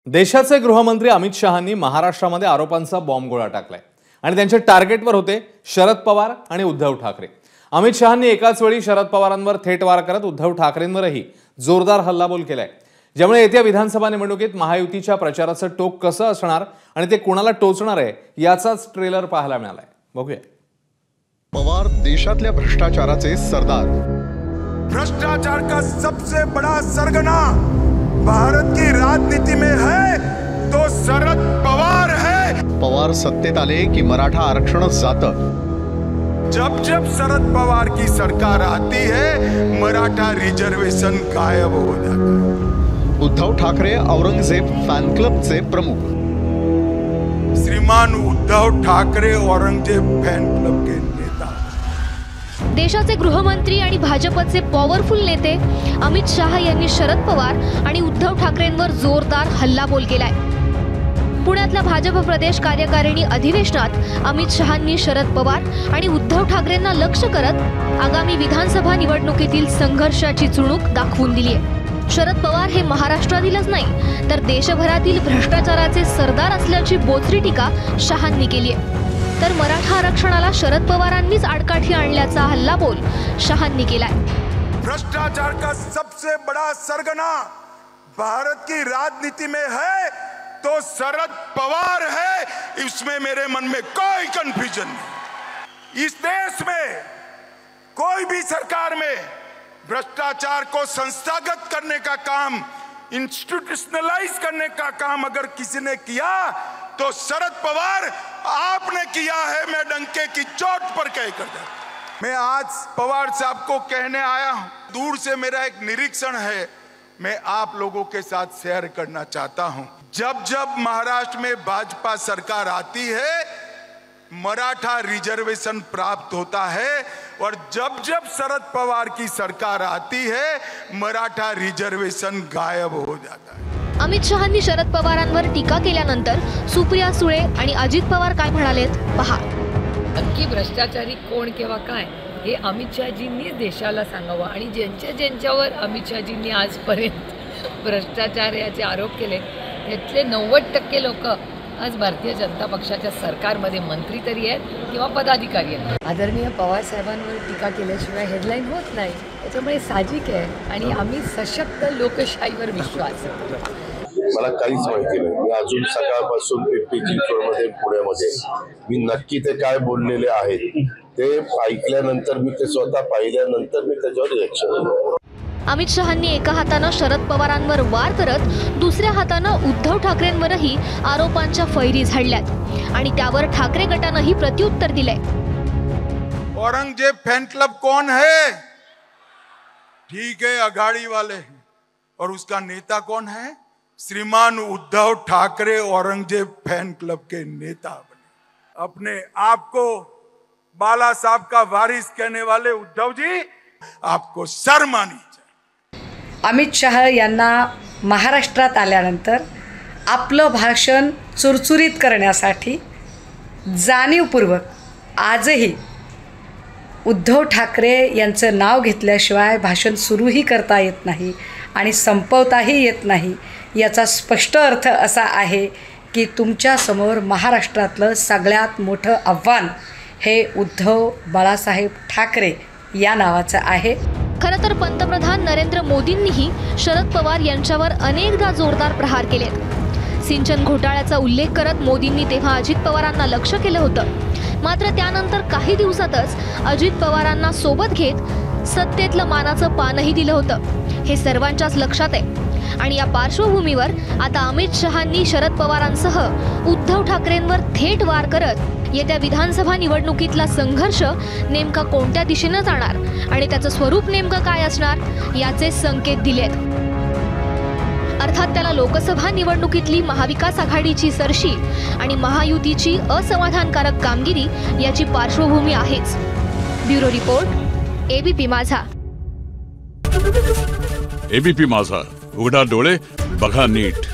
देशाचे गृहमंत्री अमित शहांनी महाराष्ट्रामध्ये आरोपांचा बॉम्बगोळा टाकलाय आणि त्यांच्या टार्गेटवर होते शरद पवार आणि उद्धव ठाकरे। अमित शहांनी एकाच वेळी शरद पवारांवर थेट वार करत उद्धव ठाकरेंवरही जोरदार हल्लाबोल केलाय, ज्यामुळे येत्या विधानसभा निवडणुकीत महायुतीच्या प्रचाराचं टोक कसं असणार आणि ते कोणाला टोचणार आहे याचाच ट्रेलर पाहायला मिळालाय। बघूया। पवार देशातल्या भ्रष्टाचाराचे सरदार। भ्रष्टाचार का सबसे बड़ा सरगना भारत की राजनीति में है तो शरद पवार है। पवार सत्तेत आले की मराठा आरक्षण जातं। जब जब शरद पवार की सरकार आती है मराठा रिजर्वेशन गायब हो जाता है। उद्धव ठाकरे औरंगजेब फॅन क्लबचे प्रमुख। श्रीमान उद्धव ठाकरे औरंगजेब फॅन क्लब के नेता। देशाचे गृहमंत्री आणि भाजपचे पॉवरफुल नेते अमित शहा यांनी शरद पवार आणि उद्धव ठाकरेंवर जोरदार हल्लाबोल केलाय। पुण्यातल्या भाजप प्रदेश कार्यकारिणी अधिवेशनात अमित शहांनी शरद पवार आणि उद्धव ठाकरेंना लक्ष्य करत आगामी विधानसभा निवडणुकीतील संघर्षाची चुणूक दाखवून दिली आहे। शरद पवार हे महाराष्ट्रातीलच नाही तर देशभरातील भ्रष्टाचाराचे सरदार असल्याची बोचरी टीका शहांनी केली आहे। तर मराठा आरक्षणाला शरद पवारांनीच आडकाठी आणल्याचा हल्लाबोल शहांनी केलाय। भ्रष्टाचार का सबसे बड़ा सरगना भारत की राजनीति में है तो शरद पवार है, इसमें मेरे मन में कोई कंफ्यूजन नहीं। इस देश में कोई भी सरकार में भ्रष्टाचार को संस्थागत करने का काम, इंस्टीट्यूशनलाइज करने का काम अगर किसी ने किया तो शरद पवार आपने किया है। मैं डंके की चोट पर कह कर जाता। मैं आज पवार साहब को कहने आया हूं, दूर से मेरा एक निरीक्षण है, मैं आप लोगों के साथ शेयर करना चाहता हूं। जब जब महाराष्ट्र में भाजपा सरकार आती है मराठा रिजर्वेशन प्राप्त होता है और जब जब शरद पवार की सरकार आती है मराठा रिजर्वेशन गायब हो जाता है। अमित शहांनी शरद पवारांवर टीका केल्यानंतर सुप्रिया सुळे आणि अजित पवार काय म्हणालेत पहा। नक्की भ्रष्टाचारी कोण किंवा काय हे अमित शहाजींनी देशाला सांगावं आणि ज्यांच्यावर अमित शहाजींनी आजपर्यंत भ्रष्टाचाराचे आरोप केले त्यातले 90% लोक आज भारतीय जनता पक्षाच्या सरकारमध्ये मंत्री तरी आहेत किंवा पदाधिकारी आहेत। आदरणीय पवार साहेबांवर टीका केल्याशिवाय हेडलाईन होत नाही, त्याच्यामुळे साहजिक आहे आणि आम्ही सशक्त लोकशाहीवर विश्वास मला काहीच माहिती नाही। मी अजून सकाळपासून पिंपरी पुण्यामध्ये मी नक्की ते काय बोललेले आहेत ते ऐकल्यानंतर मी ते स्वतः पाहिल्यानंतर मी त्याच्यावर रिएक्शन दिलं। अमित शहांनी एका हाताने शरद पवारांवर वार करत दुसऱ्या हाताने उद्धव ठाकरेंवरही आरोपांच्या फैरी झाडल्यात आणि त्यावर ठाकरे गटानेही प्रत्युत्तर दिले। औरंगजेब फैन क्लब कौन है? ठीक है, अघाड़ी वाले, और उसका नेता कौन है? श्रीमान उद्धव ठाकरे औरंगजेब फैन क्लब के नेता बने। अपने आप को बाला साहब का वारिस कहने वाले उद्धव जी, आपको शर्म आनी चाहिए। अमित शहा यांना महाराष्ट्रात आल्यानंतर आपलं भाषण चुरचुरीत करण्यासाठी जाणीवपूर्वक आजही उद्धव ठाकरे यांचं नाव घेतल्याशिवाय भाषण सुरूही करता येत नाही आणि संपवताही येत नाही। याचा स्पष्ट अर्थ असा आहे की तुमच्यासमोर महाराष्ट्रातलं सगळ्यात मोठं आव्हान हे उद्धव बाळासाहेब ठाकरे या नावाचं आहे। खरं तर पंतप्रधान नरेंद्र मोदींनीही शरद पवार यांच्यावर अनेकदा जोरदार प्रहार केलेत। सिंचन घोटाळ्याचा उल्लेख करत मोदींनी तेव्हा अजित पवारांना लक्ष्य केलं होतं, मात्र त्यानंतर काही दिवसातच अजित पवारांना सोबत घेत सत्तेतलं मानाचं पानही दिलं होतं, हे सर्वांच्याच लक्षात आहे। आणि या पार्श्वभूमीवर आता अमित शहांनी शरद पवारांसह उद्धव ठाकरेंवर थेट वार करत येत्या विधानसभा निवडणुकीतला संघर्ष नेमका कोणत्या दिशेने जाणार आणि त्याचं स्वरूप नेमकं काय असणार याचे संकेत दिलेत। अर्थात त्याला लोकसभा निवडणुकीतली महाविकास आघाडीची सरशी आणि महायुतीची असमाधानकारक कामगिरी याची पार्श्वभूमी आहेच। ब्युरो रिपोर्ट, एबीपी माझा। एबीपी माझा, उघडा डोळे बघा नीट।